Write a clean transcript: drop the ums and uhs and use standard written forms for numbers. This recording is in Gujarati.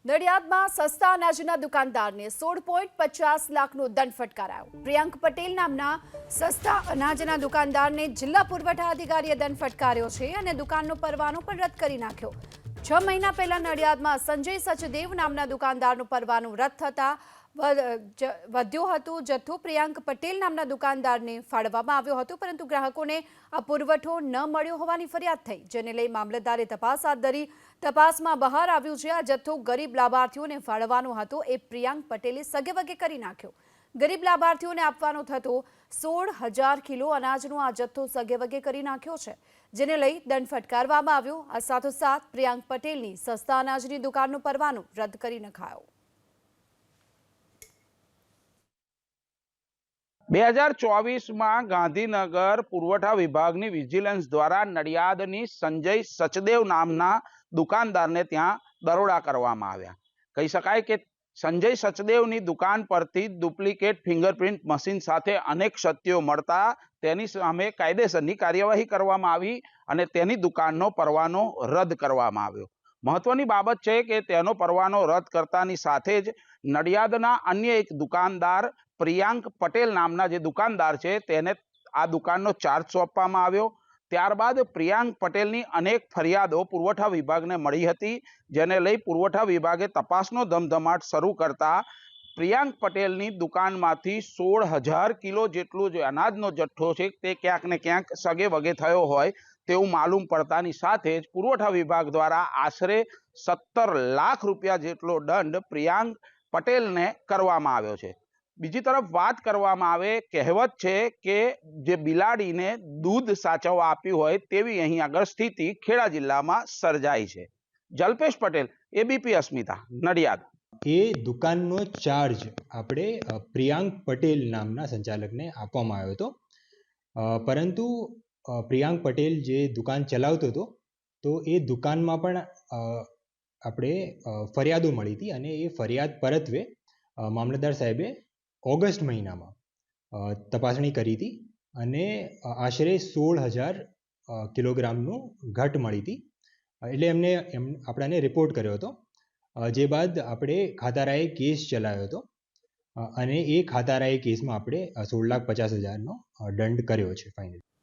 નડિયાદમાં સસ્તા અનાજના દુકાનદારને 16.50 લાખનો દંડ ફટકારાયો। પ્રિયંક પટેલ નામના સસ્તા અનાજના દુકાનદારને જિલ્લા પુરવઠા અધિકારીએ દંડ ફટકાર્યો છે અને દુકાનનો પરવાનો પણ રદ કરી નાખ્યો। 6 મહિના પહેલા નડિયાદમાં સંજય સચદેવ નામના દુકાનદારનો પરવાનો રદ થતા વધ્યો હતો જથ્થો પ્રિયંક પટેલ નામના દુકાનદારને ફાળવવામાં આવ્યો હતો, પરંતુ ગ્રાહકોને આ પુરવઠો ન મળ્યો હોવાની ફરિયાદ થઈ, જેને લઈ મામલતદારે તપાસ હાથ ધરી। તપાસમાં બહાર આવ્યું છે આ જથ્થો ગરીબ લાભાર્થીઓને ફાળવવાનો હતો એ પ્રિયંક પટેલે સગેવગે કરી નાખ્યો। ગરીબ લાભાર્થીઓને આપવાનો થતો 16,000 કિલો અનાજનો આ જથ્થો સગેવગે કરી નાખ્યો છે, જેને લઈ દંડ ફટકારવામાં આવ્યો। આ સાથોસાથ પ્રિયંક પટેલની સસ્તા અનાજની દુકાનનો પરવાનો રદ કરી નખાયો। 2024 ગાંધીનગર પુરવઠા વિભાગની વિજિલન્સ દ્વારા નડિયાદની સંજય સચદેવ નામના દુકાનદારને ત્યાં દરોડા કરવામાં આવ્યા। કહી શકાય કે સંજય સચદેવની દુકાન પરથી ડુપ્લિકેટ ફિંગરપ્રિન્ટ મશીન સાથે અનેક ક્ષતિઓ મળતા તેની સામે કાયદેસરની કાર્યવાહી કરવામાં આવી અને તેની દુકાનનો પરવાનો રદ કરવામાં આવ્યો। મહત્વની બાબત છે કે તેનો પરવાનો રદ કરતાની સાથે જ નડિયાદના અન્ય એક દુકાનદાર પ્રિયંક પટેલ નામના જે દુકાનદાર છે તેને આ દુકાનનો ચાર્જ સોંપવામાં આવ્યો। ત્યારબાદ પ્રિયંક પટેલની અનેક ફરિયાદો પુરવઠા વિભાગને મળી હતી, જેને લઈ પુરવઠા વિભાગે તપાસનો ધમધમાટ શરૂ કરતા પ્રિયંક પટેલની દુકાનમાંથી 16,000 કિલો જેટલું જે અનાજનો જથ્થો છે તે ક્યાંક ને ક્યાંક સગે વગે થયો હોય તેવું માલુમ પડતાની સાથે જ પુરવઠા વિભાગ દ્વારા આશરે 17 લાખ રૂપિયા જેટલો દંડ પ્રિયંક પટેલને કરવામાં આવ્યો છે। બીજી તરફ વાત કરવામાં આવે, કહેવત છે કે જે બિલાડીને દૂધ સાચવવા આપ્યું હોય તેવી અહીં આગળ સ્થિતિ ખેડા જિલ્લામાં સર્જાઈ છે। જલ્પેશ પટેલ, એબીપી અસ્મિતા, નડિયાદ। એ દુકાનનો ચાર્જ આપણે પ્રિયંક પટેલ નામના સંચાલકને આપવામાં આવ્યો હતો, પરંતુ પ્રિયંક પટેલ જે દુકાન ચલાવતો હતો તો એ દુકાનમાં પણ આપણે ફરિયાદો મળી હતી અને એ ફરિયાદ પરત્વે મામલતદાર સાહેબે ઓગસ્ટ મહિનામાં તપાસણી કરી હતી અને આશરે 16,000 કિલોગ્રામનું ઘટ મળી હતી, એટલે આપણાને રિપોર્ટ કર્યો હતો। જે બાદ આપણે ખાતારાએ કેસ ચલાવ્યો હતો અને એ ખાતારાએ કેસમાં આપણે 16,50,000નો દંડ કર્યો છે ફાઇનલ।